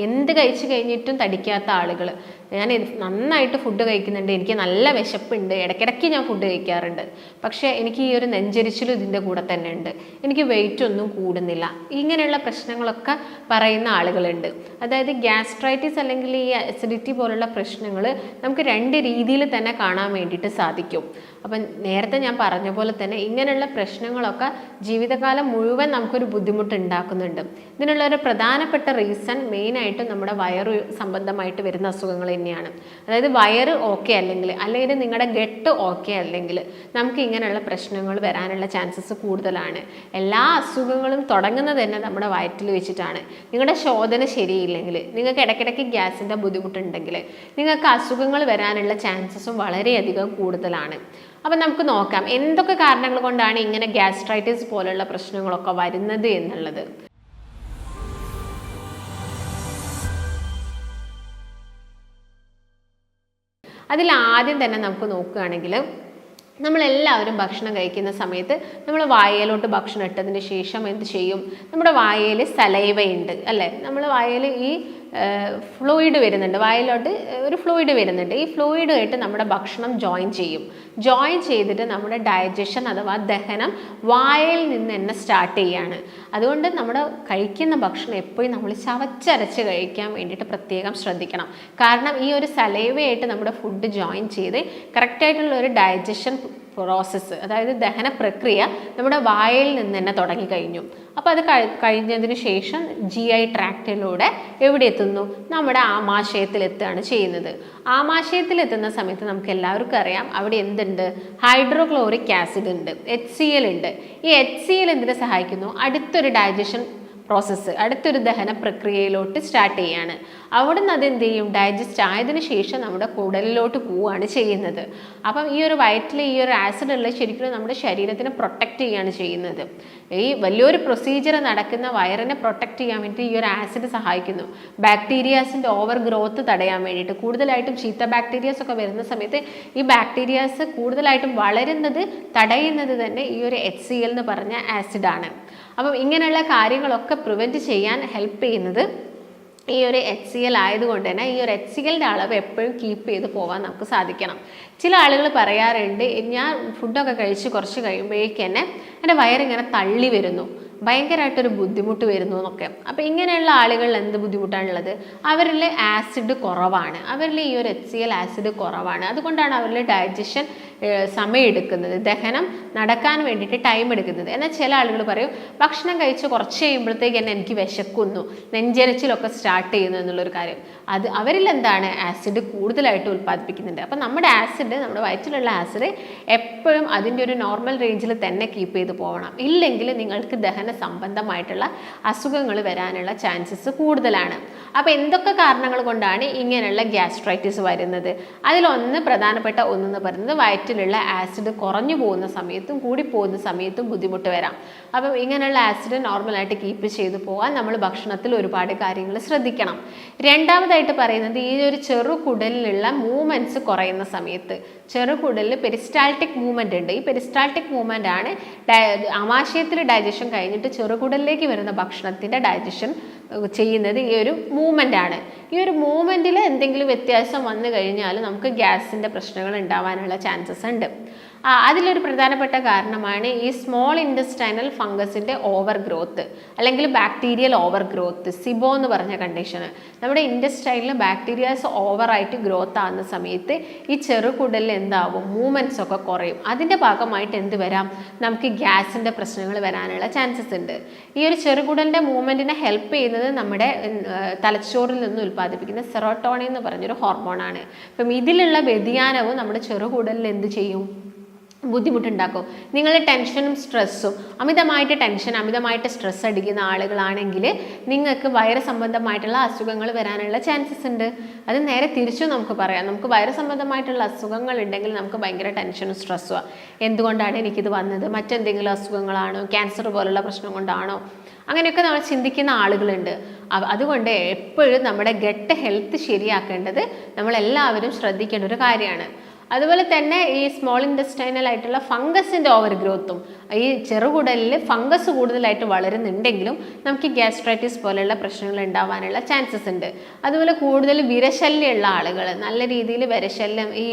എന്ത് കഴിച്ച് കഴിഞ്ഞിട്ടും തടിക്കാത്ത ആളുകൾ, ഞാൻ നന്നായിട്ട് ഫുഡ് കഴിക്കുന്നുണ്ട്, എനിക്ക് നല്ല വിശപ്പുണ്ട്, ഇടയ്ക്കിടയ്ക്ക് ഞാൻ ഫുഡ് കഴിക്കാറുണ്ട്, പക്ഷേ എനിക്ക് ഈ ഒരു നെഞ്ചരിച്ചിലും ഇതിൻ്റെ കൂടെ തന്നെ ഉണ്ട്, എനിക്ക് വെയിറ്റ് ഒന്നും കൂടുന്നില്ല, ഇങ്ങനെയുള്ള പ്രശ്നങ്ങളൊക്കെ പറയുന്ന ആളുകളുണ്ട്. അതായത് ഗ്യാസ്ട്രൈറ്റിസ് അല്ലെങ്കിൽ ഈ അസിഡിറ്റി പോലുള്ള പ്രശ്നങ്ങൾ നമുക്ക് രണ്ട് രീതിയിൽ തന്നെ കാണാൻ വേണ്ടിയിട്ട് സാധിക്കും. അപ്പം നേരത്തെ ഞാൻ പറഞ്ഞ പോലെ തന്നെ ഇങ്ങനെയുള്ള പ്രശ്നങ്ങളൊക്കെ ജീവിതകാലം മുഴുവൻ നമുക്കൊരു ബുദ്ധിമുട്ട് ഉണ്ടാക്കുന്നുണ്ട്. ഇതിനുള്ള ഒരു പ്രധാനപ്പെട്ട റീസൺ മെയിനായിട്ടും നമ്മുടെ വയറ് സംബന്ധമായിട്ട് വരുന്ന അസുഖങ്ങൾ തന്നെയാണ്. അതായത് വയറ് ഓക്കെ അല്ലെങ്കിൽ നിങ്ങളുടെ ഗട്ട് ഓക്കെ അല്ലെങ്കിൽ നമുക്ക് ഇങ്ങനെയുള്ള പ്രശ്നങ്ങൾ വരാനുള്ള ചാൻസസ് കൂടുതലാണ്. എല്ലാ അസുഖങ്ങളും തുടങ്ങുന്നത് തന്നെ നമ്മുടെ വയറ്റിൽ വെച്ചിട്ടാണ്. നിങ്ങളുടെ ശോധന ശരിയില്ലെങ്കിൽ, നിങ്ങൾക്ക് ഇടയ്ക്കിടയ്ക്ക് ഗ്യാസിൻ്റെ ബുദ്ധിമുട്ടുണ്ടെങ്കിൽ നിങ്ങൾക്ക് അസുഖങ്ങൾ വരാനുള്ള ചാൻസസും വളരെയധികം കൂടുതലാണ്. അപ്പം നമുക്ക് നോക്കാം എന്തൊക്കെ കാരണങ്ങൾ കൊണ്ടാണ് ഇങ്ങനെ ഗ്യാസ്ട്രൈറ്റിസ് പോലുള്ള പ്രശ്നങ്ങളൊക്കെ വരുന്നത് എന്നുള്ളത്. അതിൽ ആദ്യം തന്നെ നമുക്ക് നോക്കുകയാണെങ്കിൽ, നമ്മളെല്ലാവരും ഭക്ഷണം കഴിക്കുന്ന സമയത്ത് നമ്മൾ വായയിലോട്ട് ഭക്ഷണം ഇട്ടതിന് ശേഷം എന്ത് ചെയ്യും? നമ്മുടെ വായയിൽ സലൈവയുണ്ട് അല്ലേ? നമ്മൾ വായയിൽ ഈ ഫ്ലൂയിഡ് വരുന്നുണ്ട്, വായിലോട്ട് ഒരു ഫ്ലൂയിഡ് വരുന്നുണ്ട്. ഈ ഫ്ലൂയിഡുമായിട്ട് നമ്മുടെ ഭക്ഷണം ജോയിൻ ചെയ്തിട്ട് നമ്മുടെ ഡൈജഷൻ അഥവാ ദഹനം വായയിൽ നിന്ന് തന്നെ സ്റ്റാർട്ട് ചെയ്യാണ്. അതുകൊണ്ട് നമ്മുടെ കഴിക്കുന്ന ഭക്ഷണം എപ്പോഴും നമ്മൾ ചവച്ചരച്ച് കഴിക്കാൻ വേണ്ടിയിട്ട് പ്രത്യേകം ശ്രദ്ധിക്കണം. കാരണം ഈ ഒരു സലൈവയായിട്ട് നമ്മുടെ ഫുഡ് ജോയിൻ ചെയ്ത് കറക്റ്റായിട്ടുള്ള ഒരു ഡൈജഷൻ പ്രോസസ്സ്, അതായത് ദഹന പ്രക്രിയ നമ്മുടെ വായയിൽ നിന്ന് തന്നെ തുടങ്ങിക്കഴിഞ്ഞു. അപ്പോൾ അത് കഴിഞ്ഞതിന് ശേഷം GI ട്രാക്റ്റിലൂടെ എവിടെ എത്തുന്നു? നമ്മുടെ ആമാശയത്തിലെത്തുകയാണ് ചെയ്യുന്നത്. ആമാശയത്തിലെത്തുന്ന സമയത്ത് നമുക്ക് എല്ലാവർക്കും അറിയാം അവിടെ എന്തുണ്ട്? ഹൈഡ്രോക്ലോറിക് ആസിഡ് ഉണ്ട്, HCl ഉണ്ട്. ഈ HCl എന്തിനെ സഹായിക്കുന്നു? അടുത്തൊരു ഡൈജഷൻ പ്രോസസ്സ്, അടുത്തൊരു ദഹന പ്രക്രിയയിലോട്ട് സ്റ്റാർട്ട് ചെയ്യാണ്. അവിടെ നിന്ന് അത് എന്ത് ചെയ്യും? ഡൈജസ്റ്റ് ആയതിനു ശേഷം നമ്മുടെ കുടലിലോട്ട് പോവുകയാണ് ചെയ്യുന്നത്. അപ്പം ഈ ഒരു വയറ്റിൽ ഈ ഒരു ആസിഡ് ഉള്ള ശരിക്കും നമ്മുടെ ശരീരത്തിനെ പ്രൊട്ടക്റ്റ് ചെയ്യുകയാണ് ചെയ്യുന്നത്. ഈ വലിയൊരു പ്രൊസീജിയർ നടക്കുന്ന വയറിനെ പ്രൊട്ടക്റ്റ് ചെയ്യാൻ വേണ്ടി ഈ ഒരു ആസിഡ് സഹായിക്കുന്നു. ബാക്ടീരിയാസിൻ്റെ ഓവർ ഗ്രോത്ത് തടയാൻ വേണ്ടിയിട്ട്, കൂടുതലായിട്ടും ചീത്ത ബാക്ടീരിയാസ് ഒക്കെ വരുന്ന സമയത്ത് ഈ ബാക്ടീരിയാസ് കൂടുതലായിട്ടും തടയുന്നത് തന്നെ ഈ ഒരു HCl എന്ന് പറഞ്ഞ ആസിഡാണ്. അപ്പം ഇങ്ങനെയുള്ള കാര്യങ്ങളൊക്കെ പ്രിവെൻറ്റ് ചെയ്യാൻ ഹെൽപ്പ് ചെയ്യുന്നത് ഈ ഒരു HCl ആയതുകൊണ്ട് തന്നെ ഈ ഒരു HClൻ്റെ അളവ് എപ്പോഴും കീപ്പ് ചെയ്ത് പോകാൻ നമുക്ക് സാധിക്കണം. ചില ആളുകൾ പറയാറുണ്ട്, ഞാൻ ഫുഡൊക്കെ കഴിച്ച് കുറച്ച് കഴിയുമ്പോഴേക്ക് തന്നെ എൻ്റെ വയറിങ്ങനെ തള്ളി വരുന്നു, ഭയങ്കരമായിട്ടൊരു ബുദ്ധിമുട്ട് വരുന്നു എന്നൊക്കെ. അപ്പോൾ ഇങ്ങനെയുള്ള ആളുകളിൽ എന്ത് ബുദ്ധിമുട്ടാണുള്ളത്? അവരിൽ ആസിഡ് കുറവാണ്, അവരിൽ ഈ ഒരു HCl ആസിഡ് കുറവാണ്. അതുകൊണ്ടാണ് അവരിൽ ഡൈജഷൻ സമയമെടുക്കുന്നത്, ദഹനം നടക്കാൻ വേണ്ടിയിട്ട് ടൈം എടുക്കുന്നത്. എന്നാൽ ചില ആളുകൾ പറയും ഭക്ഷണം കഴിച്ച് കുറച്ച് കഴിയുമ്പോഴത്തേക്ക് തന്നെ എനിക്ക് വിശക്കുന്നു, നെഞ്ചരിച്ചിലൊക്കെ സ്റ്റാർട്ട് ചെയ്യുന്നു എന്നുള്ളൊരു കാര്യം. അത് അവരിൽ എന്താണ്? ആസിഡ് കൂടുതലായിട്ട് ഉൽപ്പാദിപ്പിക്കുന്നുണ്ട്. അപ്പം നമ്മുടെ വയറ്റിലുള്ള ആസിഡ് എപ്പോഴും അതിൻ്റെ ഒരു നോർമൽ റേഞ്ചിൽ തന്നെ കീപ്പ് ചെയ്ത് പോകണം. ഇല്ലെങ്കിൽ നിങ്ങൾക്ക് ദഹന സംബന്ധമായിട്ടുള്ള അസുഖങ്ങൾ വരാനുള്ള ചാൻസസ് കൂടുതലാണ്. അപ്പോൾ എന്തൊക്കെ കാരണങ്ങൾ കൊണ്ടാണ് ഇങ്ങനെയുള്ള ഗ്യാസ്ട്രൈറ്റിസ് വരുന്നത്? അതിലൊന്ന് പ്രധാനപ്പെട്ട ഒന്നെന്ന് പറയുന്നത് വയറ്റിലുള്ള ആസിഡ് കുറഞ്ഞു പോകുന്ന സമയത്തും കൂടി പോകുന്ന സമയത്തും ബുദ്ധിമുട്ട് വരാം. അപ്പം ഇങ്ങനെയുള്ള ആസിഡ് നോർമലായിട്ട് കീപ്പ് ചെയ്ത് പോകാൻ നമ്മൾ ഭക്ഷണത്തിൽ ഒരുപാട് കാര്യങ്ങൾ ശ്രദ്ധിക്കണം. രണ്ടാമതായിട്ട് പറയുന്നത് ഈ ഒരു ചെറുകുടലിലുള്ള മൂവ്മെൻറ്റ്സ് കുറയുന്ന സമയത്ത്, ചെറുകുടലിൽ പെരിസ്റ്റാൾട്ടിക് മൂവ്മെൻ്റ് ഉണ്ട്. ഈ പെരിസ്റ്റാൾട്ടിക് മൂവ്മെൻ്റ് ആണ് ആമാശയത്തിൽ ഡൈജഷൻ കഴിഞ്ഞിട്ട് ചെറുകുടലിലേക്ക് വരുന്ന ഭക്ഷണത്തിൻ്റെ ഡൈജഷൻ ചെയ്യുന്നത് ഈ ഒരു മൂവ്മെൻ്റ് ആണ്. ഈ ഒരു മൂവ്മെൻറ്റിൽ എന്തെങ്കിലും വ്യത്യാസം വന്നു കഴിഞ്ഞാൽ നമുക്ക് ഗ്യാസിൻ്റെ പ്രശ്നങ്ങൾ ഉണ്ടാവാനുള്ള ചാൻസസ് ഉണ്ട്. അതിലൊരു പ്രധാനപ്പെട്ട കാരണമാണ് ഈ സ്മോൾ ഇൻറ്റസ്റ്റൈനൽ ഫംഗസിൻ്റെ ഓവർ ഗ്രോത്ത് അല്ലെങ്കിൽ ബാക്ടീരിയൽ ഓവർ ഗ്രോത്ത്, സിബോ എന്ന് പറഞ്ഞ കണ്ടീഷന്. നമ്മുടെ ഇൻറ്റസ്റ്റൈനിൽ ബാക്ടീരിയാസ് ഓവറായിട്ട് ഗ്രോത്ത് ആകുന്ന സമയത്ത് ഈ ചെറുകുടലിൽ എന്താവും? മൂവ്മെൻറ്റ്സ് ഒക്കെ കുറയും. അതിൻ്റെ ഭാഗമായിട്ട് എന്ത് വരാം? നമുക്ക് ഗ്യാസിൻ്റെ പ്രശ്നങ്ങൾ വരാനുള്ള ചാൻസസ് ഉണ്ട്. ഈ ഒരു ചെറുകുടലിൻ്റെ മൂവ്മെൻറ്റിനെ ഹെൽപ്പ് ചെയ്യുന്നത് നമ്മുടെ തലച്ചോറിൽ നിന്ന് ഉൽപ്പാദിപ്പിക്കുന്ന സെറോട്ടോണിൻ എന്ന് പറഞ്ഞൊരു ഹോർമോണാണ്. അപ്പം ഇതിലുള്ള വ്യതിയാനവും നമ്മുടെ ചെറുകുടലിൽ എന്ത് ചെയ്യും? ബുദ്ധിമുട്ടുണ്ടാക്കും. നിങ്ങൾ ടെൻഷനും സ്ട്രെസ്സും അമിതമായിട്ട് സ്ട്രെസ് അടിക്കുന്ന ആളുകളാണെങ്കിൽ നിങ്ങൾക്ക് വയറ് സംബന്ധമായിട്ടുള്ള അസുഖങ്ങൾ വരാനുള്ള ചാൻസസ് ഉണ്ട്. അത് നേരെ തിരിച്ചു നമുക്ക് പറയാം. നമുക്ക് വയറ് സംബന്ധമായിട്ടുള്ള അസുഖങ്ങൾ ഉണ്ടെങ്കിൽ നമുക്ക് ഭയങ്കര ടെൻഷനും സ്ട്രെസ്സുമാണ്. എന്തുകൊണ്ടാണ് എനിക്കിത് വന്നത്? മറ്റെന്തെങ്കിലും അസുഖങ്ങളാണോ? ക്യാൻസർ പോലുള്ള പ്രശ്നം കൊണ്ടാണോ? അങ്ങനെയൊക്കെ നമ്മൾ ചിന്തിക്കുന്ന ആളുകളുണ്ട്. അതുകൊണ്ട് എപ്പോഴും നമ്മുടെ ഗട്ട് ഹെൽത്ത് ശരിയാക്കേണ്ടത് നമ്മളെല്ലാവരും ശ്രദ്ധിക്കേണ്ട ഒരു കാര്യമാണ്. അതുപോലെ തന്നെ ഈ സ്മോൾ ഇൻറ്റസ്റ്റൈനൽ ആയിട്ടുള്ള ഫംഗസിൻ്റെ ഓവർ ഗ്രോത്തും, ഈ ചെറുകുടലിൽ ഫംഗസ് കൂടുതലായിട്ട് വളരുന്നുണ്ടെങ്കിലും നമുക്ക് ഗ്യാസ്ട്രൈറ്റിസ് പോലെയുള്ള പ്രശ്നങ്ങൾ ഉണ്ടാവാനുള്ള ചാൻസസ് ഉണ്ട്. അതുപോലെ കൂടുതൽ വിരശല്യമുള്ള ആളുകൾ, നല്ല രീതിയിൽ വിരശല്യം, ഈ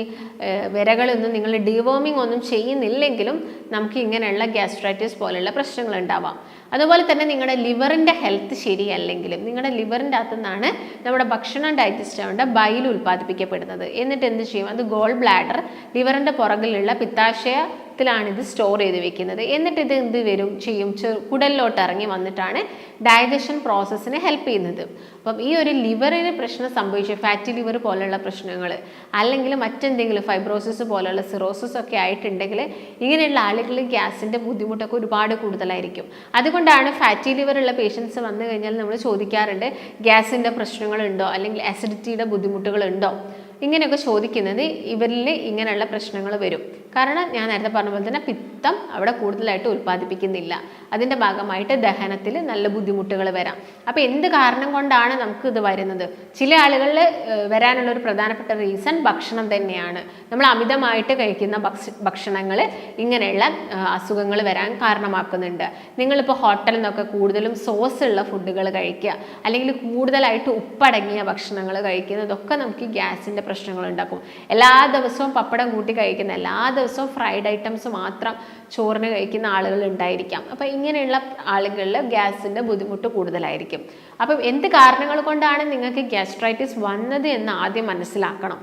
വിരകളൊന്നും നിങ്ങൾ ഡിവോമിങ് ഒന്നും ചെയ്യുന്നില്ലെങ്കിലും നമുക്ക് ഇങ്ങനെയുള്ള ഗ്യാസ്ട്രൈറ്റിസ് പോലെയുള്ള പ്രശ്നങ്ങൾ ഉണ്ടാവാം. അതുപോലെ തന്നെ നിങ്ങളുടെ ലിവറിൻ്റെ ഹെൽത്ത് ശരിയല്ലെങ്കിലും, നിങ്ങളുടെ ലിവറിൻ്റെ അകത്തു നിന്നാണ് നമ്മുടെ ഭക്ഷണം ഡൈജസ്റ്റ് ആവേണ്ട ബൈൽ ഉൽപ്പാദിപ്പിക്കപ്പെടുന്നത്. എന്നിട്ട് എന്ത് ചെയ്യും? അത് ഗോൾ ബ്ലാഡർ, ലിവറിൻ്റെ പുറകിലുള്ള പിത്താശയത്തിലാണ് ഇത് സ്റ്റോർ ചെയ്ത് വെക്കുന്നത്. എന്നിട്ട് ഇത് എന്ത് ചെയ്യും? കുടലിലോട്ട് ഇറങ്ങി വന്നിട്ടാണ് ഡൈജഷൻ പ്രോസസ്സിനെ ഹെൽപ്പ് ചെയ്യുന്നത്. അപ്പം ഈ ഒരു ലിവറിന് പ്രശ്നം സംഭവിച്ചു, ഫാറ്റി ലിവർ പോലെയുള്ള പ്രശ്നങ്ങൾ, അല്ലെങ്കിൽ മറ്റെന്തെങ്കിലും ഫൈബ്രോസിസ് പോലെയുള്ള സിറോസിസ് ഒക്കെ ആയിട്ടുണ്ടെങ്കിൽ ഇങ്ങനെയുള്ള ആളുകളിൽ ഗ്യാസിൻ്റെ ബുദ്ധിമുട്ടൊക്കെ ഒരുപാട് കൂടുതലായിരിക്കും. അതുകൊണ്ടാണ് ഫാറ്റി ലിവർ ഉള്ള പേഷ്യൻസ് വന്നു കഴിഞ്ഞാൽ നമ്മൾ ചോദിക്കാറുണ്ട്, ഗ്യാസിൻ്റെ പ്രശ്നങ്ങളുണ്ടോ അല്ലെങ്കിൽ അസിഡിറ്റിയുടെ ബുദ്ധിമുട്ടുകളുണ്ടോ, ഇങ്ങനെയൊക്കെ ചോദിക്കുന്നത്. ഇവരിൽ ഇങ്ങനെയുള്ള പ്രശ്നങ്ങൾ വരും. കാരണം ഞാൻ നേരത്തെ പറഞ്ഞ പോലെ തന്നെ പിത്തം അവിടെ കൂടുതലായിട്ട് ഉൽപ്പാദിപ്പിക്കുന്നില്ല. അതിൻ്റെ ഭാഗമായിട്ട് ദഹനത്തിൽ നല്ല ബുദ്ധിമുട്ടുകൾ വരാം. അപ്പോൾ എന്ത് കാരണം കൊണ്ടാണ് നമുക്ക് ഇത് വരുന്നത്? ചില ആളുകളിൽ വരാനുള്ള ഒരു പ്രധാനപ്പെട്ട റീസൺ ഭക്ഷണം തന്നെയാണ്. നമ്മൾ അമിതമായിട്ട് കഴിക്കുന്ന ഭക്ഷണങ്ങൾ ഇങ്ങനെയുള്ള അസുഖങ്ങൾ വരാൻ കാരണമാക്കുന്നുണ്ട്. നിങ്ങളിപ്പോൾ ഹോട്ടലിൽ നിന്നൊക്കെ കൂടുതലും സോസ് ഉള്ള ഫുഡുകൾ കഴിക്കുക, അല്ലെങ്കിൽ കൂടുതലായിട്ട് ഉപ്പടങ്ങിയ ഭക്ഷണങ്ങൾ കഴിക്കുന്നതൊക്കെ നമുക്ക് ഗ്യാസിൻ്റെ പ്രശ്നങ്ങൾ ഉണ്ടാക്കും. എല്ലാ ദിവസവും പപ്പടം കൂട്ടി കഴിക്കുന്ന, എല്ലാ ദിവസവും ഫ്രൈഡ് ഐറ്റംസ് മാത്രം ചോറിന് കഴിക്കുന്ന ആളുകൾ ഉണ്ടായിരിക്കാം. അപ്പം ഇങ്ങനെയുള്ള ആളുകളിൽ ഗ്യാസിൻ്റെ ബുദ്ധിമുട്ട് കൂടുതലായിരിക്കും. അപ്പം എന്ത് കാരണങ്ങൾ കൊണ്ടാണ് നിങ്ങൾക്ക് ഗ്യാസ്ട്രൈറ്റിസ് വന്നത് എന്ന് ആദ്യം മനസ്സിലാക്കണം.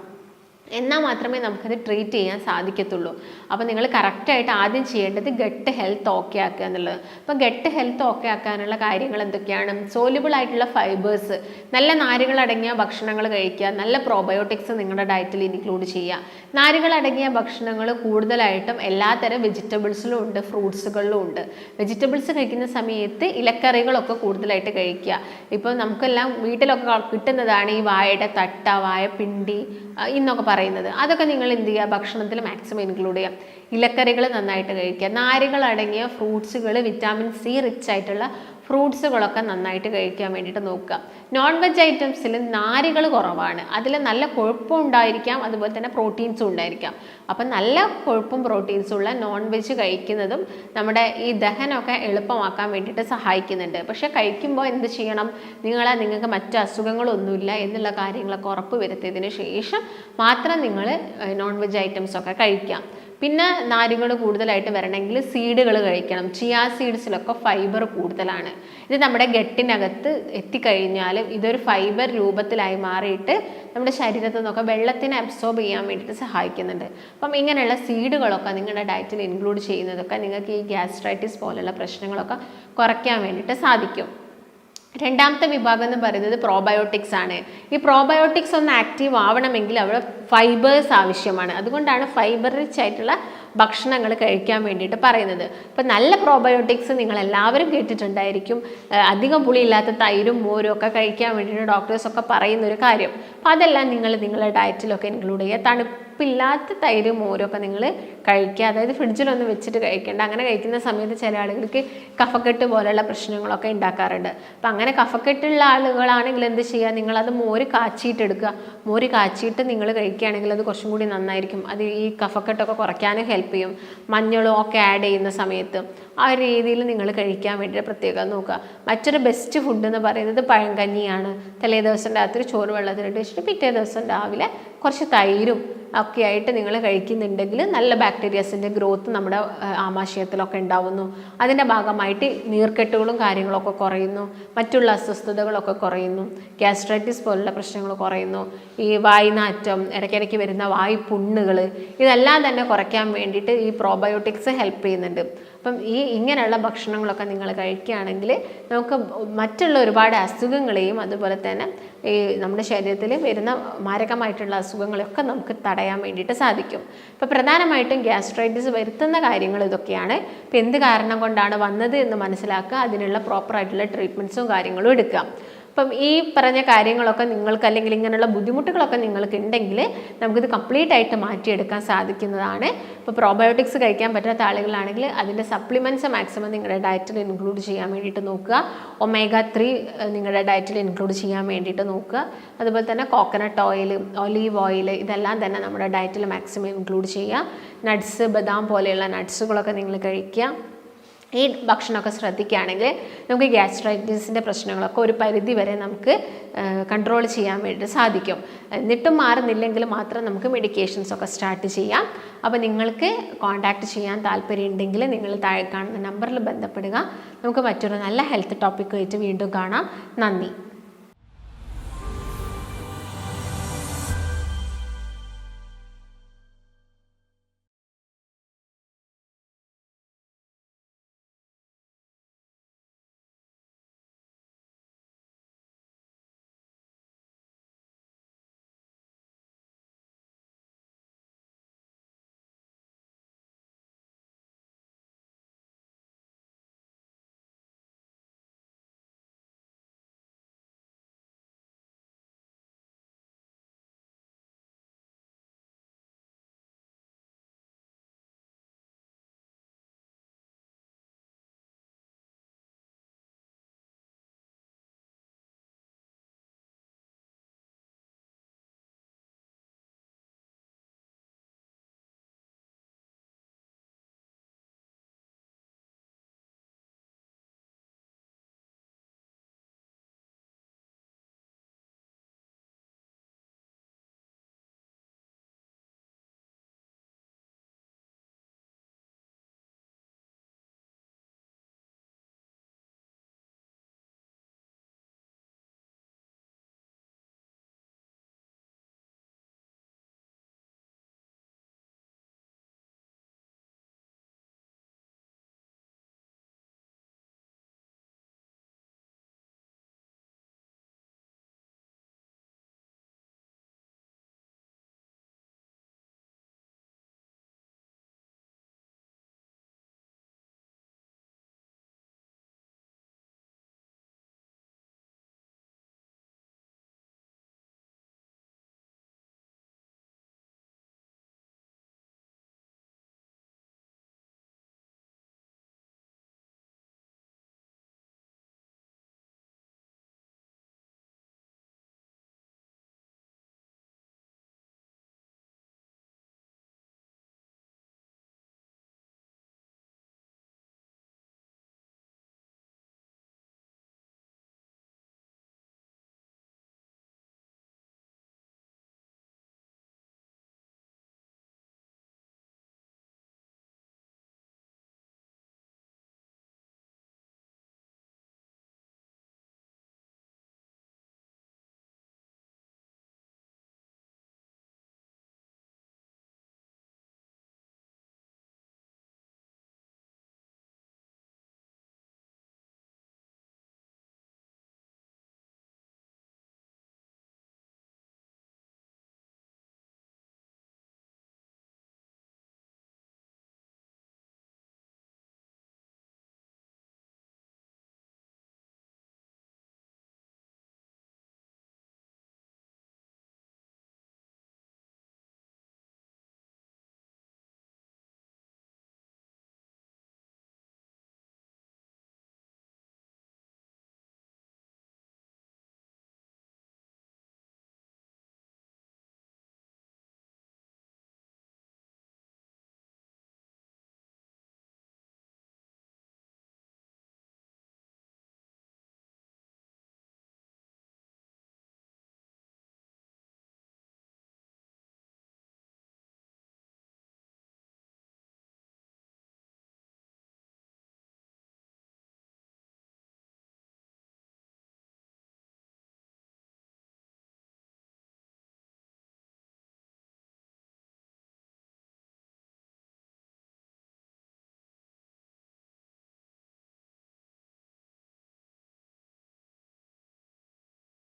എന്നാൽ മാത്രമേ നമുക്കത് ട്രീറ്റ് ചെയ്യാൻ സാധിക്കത്തുള്ളൂ. അപ്പോൾ നിങ്ങൾ കറക്റ്റായിട്ട് ആദ്യം ചെയ്യേണ്ടത് ഗട്ട് ഹെൽത്ത് ഓക്കെ ആക്കുക എന്നുള്ളത്. അപ്പോൾ ഗട്ട് ഹെൽത്ത് ഓക്കെ ആക്കാനുള്ള കാര്യങ്ങൾ എന്തൊക്കെയാണ്? സോല്യുബിൾ ആയിട്ടുള്ള ഫൈബേഴ്സ്, നല്ല നാരുകളടങ്ങിയ ഭക്ഷണങ്ങൾ കഴിക്കുക, നല്ല പ്രോബയോട്ടിക്സ് നിങ്ങളുടെ ഡയറ്റിൽ ഇൻക്ലൂഡ് ചെയ്യുക. നാരുകളടങ്ങിയ ഭക്ഷണങ്ങൾ കൂടുതലായിട്ടും എല്ലാത്തരം വെജിറ്റബിൾസിലും ഉണ്ട്, ഫ്രൂട്ട്സുകളിലും ഉണ്ട്. വെജിറ്റബിൾസ് കഴിക്കുന്ന സമയത്ത് ഇലക്കറികളൊക്കെ കൂടുതലായിട്ട് കഴിക്കുക. ഇപ്പോൾ നമുക്കെല്ലാം വീട്ടിലൊക്കെ കിട്ടുന്നതാണ് ഈ വാഴയുടെ തട്ട, വാഴപ്പിണ്ടി എന്നൊക്കെ പറയുന്നത്. അതൊക്കെ നിങ്ങൾ എന്ത് ചെയ്യുക? ഭക്ഷണത്തിൽ മാക്സിമം ഇൻക്ലൂഡ് ചെയ്യുക. ഇലക്കറികൾ നന്നായിട്ട് കഴിക്കുക. നാരുകൾ അടങ്ങിയ ഫ്രൂട്ട്സുകൾ, വിറ്റാമിൻ സി റിച്ച് ആയിട്ടുള്ള ഫ്രൂട്ട്സുകളൊക്കെ നന്നായിട്ട് കഴിക്കാൻ വേണ്ടിയിട്ട് നോക്കുക. നോൺ വെജ് ഐറ്റംസിൽ നാരുകൾ കുറവാണ്, അതിൽ നല്ല കൊഴുപ്പും ഉണ്ടായിരിക്കാം, അതുപോലെ തന്നെ പ്രോട്ടീൻസും ഉണ്ടായിരിക്കാം. അപ്പം നല്ല കൊഴുപ്പും പ്രോട്ടീൻസും ഉള്ള നോൺ വെജ് കഴിക്കുന്നതും നമ്മുടെ ഈ ദഹനമൊക്കെ എളുപ്പമാക്കാൻ വേണ്ടിയിട്ട് സഹായിക്കുന്നുണ്ട്. പക്ഷേ കഴിക്കുമ്പോൾ എന്ത് ചെയ്യണം? നിങ്ങൾക്ക് മറ്റു അസുഖങ്ങളൊന്നുമില്ല എന്നുള്ള കാര്യങ്ങളൊക്കെ ഉറപ്പ് വരുത്തിയതിന് ശേഷം മാത്രം നിങ്ങൾ നോൺ വെജ് ഐറ്റംസൊക്കെ കഴിക്കാം. പിന്നെ നാരുകൾ കൂടുതലായിട്ട് വരണമെങ്കിൽ സീഡുകൾ കഴിക്കണം. ചിയാ സീഡ്സിലൊക്കെ ഫൈബർ കൂടുതലാണ്. ഇത് നമ്മുടെ ഗട്ടിനകത്ത് എത്തിക്കഴിഞ്ഞാൽ ഇതൊരു ഫൈബർ രൂപത്തിലായി മാറിയിട്ട് നമ്മുടെ ശരീരത്തിൽ നിന്നൊക്കെ വെള്ളത്തിനെ അബ്സോർബ് ചെയ്യാൻ വേണ്ടിയിട്ട് സഹായിക്കുന്നുണ്ട്. അപ്പം ഇങ്ങനെയുള്ള സീഡുകളൊക്കെ നിങ്ങളുടെ ഡയറ്റിൽ ഇൻക്ലൂഡ് ചെയ്യുന്നതൊക്കെ നിങ്ങൾക്ക് ഈ ഗ്യാസ്ട്രൈറ്റിസ് പോലുള്ള പ്രശ്നങ്ങളൊക്കെ കുറയ്ക്കാൻ വേണ്ടിയിട്ട് സാധിക്കും. രണ്ടാമത്തെ വിഭാഗം എന്ന് പറയുന്നത് പ്രോബയോട്ടിക്സ് ആണ്. ഈ പ്രോബയോട്ടിക്സ് ഒന്ന് ആക്റ്റീവ് ആവണമെങ്കിൽ അവിടെ ഫൈബേഴ്സ് ആവശ്യമാണ്. അതുകൊണ്ടാണ് ഫൈബർ റിച്ച് ആയിട്ടുള്ള ഭക്ഷണങ്ങൾ കഴിക്കാൻ വേണ്ടിയിട്ട് പറയുന്നത്. ഇപ്പം നല്ല പ്രോബയോട്ടിക്സ് നിങ്ങൾ എല്ലാവരും കേട്ടിട്ടുണ്ടായിരിക്കും. അധികം പുളിയില്ലാത്ത തൈരും മോരും ഒക്കെ കഴിക്കാൻ വേണ്ടിയിട്ട് ഡോക്ടേഴ്സൊക്കെ പറയുന്നൊരു കാര്യം. അപ്പം അതെല്ലാം നിങ്ങൾ നിങ്ങളുടെ ഡയറ്റിലൊക്കെ ഇൻക്ലൂഡ് ചെയ്യുക. തണുപ്പില്ലാത്ത തൈര് മോരൊക്കെ നിങ്ങൾ കഴിക്കുക. അതായത് ഫ്രിഡ്ജിലൊന്നും വെച്ചിട്ട് കഴിക്കേണ്ട. അങ്ങനെ കഴിക്കുന്ന സമയത്ത് ചില ആളുകൾക്ക് കഫക്കെട്ട് പോലെയുള്ള പ്രശ്നങ്ങളൊക്കെ ഉണ്ടാക്കാറുണ്ട്. അപ്പം അങ്ങനെ കഫക്കെട്ടുള്ള ആളുകളാണെങ്കിൽ എന്ത് ചെയ്യുക? നിങ്ങളത് മോര് കാച്ചിയിട്ടെടുക്കുക. മോര് കാച്ചിയിട്ട് നിങ്ങൾ കഴിക്കുകയാണെങ്കിൽ അത് കുറച്ചും കൂടി നന്നായിരിക്കും. അത് ഈ കഫക്കെട്ടൊക്കെ കുറയ്ക്കാനും ഹെൽപ്പ് ചെയ്യും. മഞ്ഞളും ഒക്കെ ആഡ് ചെയ്യുന്ന സമയത്ത് ആ ഒരു രീതിയിൽ നിങ്ങൾ കഴിക്കാൻ വേണ്ടിയിട്ട് പ്രത്യേകം നോക്കുക. മറ്റൊരു ബെസ്റ്റ് ഫുഡ് എന്ന് പറയുന്നത് പഴങ്കഞ്ഞിയാണ്. തലേ ദിവസം രാത്രി ചോറ് വെള്ളത്തിലിട്ട് വെച്ചിട്ട് പിറ്റേ ദിവസം രാവിലെ കുറച്ച് തൈരും ഒക്കെ ആയിട്ട് നിങ്ങൾ കഴിക്കുന്നുണ്ടെങ്കിൽ നല്ല ബാക്ടീരിയസിൻ്റെ ഗ്രോത്ത് നമ്മുടെ ആമാശയത്തിലൊക്കെ ഉണ്ടാവുന്നു. അതിൻ്റെ ഭാഗമായിട്ട് നീർക്കെട്ടുകളും കാര്യങ്ങളൊക്കെ കുറയുന്നു, മറ്റുള്ള അസ്വസ്ഥതകളൊക്കെ കുറയുന്നു, ഗ്യാസ്ട്രൈറ്റിസ് പോലുള്ള പ്രശ്നങ്ങൾ കുറയുന്നു, ഈ വായുനാറ്റം, ഇടയ്ക്കിടയ്ക്ക് വരുന്ന വായു പുണ്ണുകൾ, ഇതെല്ലാം തന്നെ കുറയ്ക്കാൻ വേണ്ടിയിട്ട് ഈ പ്രോബയോട്ടിക്സ് ഹെൽപ്പ് ചെയ്യുന്നുണ്ട്. അപ്പം ഇങ്ങനെയുള്ള ഭക്ഷണങ്ങളൊക്കെ നിങ്ങൾ കഴിക്കുകയാണെങ്കിൽ നമുക്ക് മറ്റുള്ള ഒരുപാട് അസുഖങ്ങളെയും അതുപോലെ തന്നെ ഈ നമ്മുടെ ശരീരത്തിൽ വരുന്ന മാരകമായിട്ടുള്ള അസുഖങ്ങളൊക്കെ നമുക്ക് തടയാൻ വേണ്ടിയിട്ട് സാധിക്കും. ഇപ്പോൾ പ്രധാനമായിട്ടും ഗ്യാസ്ട്രൈറ്റിസ് വരുത്തുന്ന കാര്യങ്ങൾ ഇതൊക്കെയാണ്. ഇപ്പോൾ എന്ത് കാരണം കൊണ്ടാണ് വന്നത് എന്ന് മനസ്സിലാക്കുക, അതിനുള്ള പ്രോപ്പറായിട്ടുള്ള ട്രീറ്റ്മെൻറ്റ്സും കാര്യങ്ങളും എടുക്കുക. അപ്പം ഈ പറഞ്ഞ കാര്യങ്ങളൊക്കെ നിങ്ങൾക്ക് അല്ലെങ്കിൽ ഇങ്ങനെയുള്ള ബുദ്ധിമുട്ടുകളൊക്കെ നിങ്ങൾക്ക് ഉണ്ടെങ്കിൽ നമുക്കിത് കംപ്ലീറ്റ് ആയിട്ട് മാറ്റിയെടുക്കാൻ സാധിക്കുന്നതാണ്. ഇപ്പോൾ പ്രോബയോട്ടിക്സ് കഴിക്കാൻ പറ്റാത്ത ആളുകളാണെങ്കിൽ അതിൻ്റെ സപ്ലിമെൻറ്റ്സ് മാക്സിമം നിങ്ങളുടെ ഡയറ്റിൽ ഇൻക്ലൂഡ് ചെയ്യാൻ വേണ്ടിയിട്ട് നോക്കുക. omega-3 നിങ്ങളുടെ ഡയറ്റിൽ ഇൻക്ലൂഡ് ചെയ്യാൻ വേണ്ടിയിട്ട് നോക്കുക. അതുപോലെ തന്നെ കോക്കനട്ട് ഓയിൽ, ഒലീവ് ഓയിൽ ഇതെല്ലാം തന്നെ നമ്മുടെ ഡയറ്റിൽ മാക്സിമം ഇൻക്ലൂഡ് ചെയ്യുക. നട്ട്സ്, ബദാം പോലെയുള്ള നട്ട്സുകളൊക്കെ നിങ്ങൾ കഴിക്കുക. ഈ ഭക്ഷണമൊക്കെ ശ്രദ്ധിക്കുകയാണെങ്കിൽ നമുക്ക് ഗ്യാസ്ട്രൈറ്റിസിൻ്റെ പ്രശ്നങ്ങളൊക്കെ ഒരു പരിധി വരെ നമുക്ക് കൺട്രോൾ ചെയ്യാൻ വേണ്ടി സാധിക്കും. എന്നിട്ടും മാറുന്നില്ലെങ്കിൽ മാത്രം നമുക്ക് മെഡിക്കേഷൻസൊക്കെ സ്റ്റാർട്ട് ചെയ്യാം. അപ്പോൾ നിങ്ങൾക്ക് കോൺടാക്റ്റ് ചെയ്യാൻ താല്പര്യമുണ്ടെങ്കിൽ നിങ്ങൾ താഴെ കാണുന്ന നമ്പറിൽ ബന്ധപ്പെടുക. നമുക്ക് മറ്റൊരു നല്ല ഹെൽത്ത് ടോപ്പിക്കുമായിട്ട് വീണ്ടും കാണാം. നന്ദി.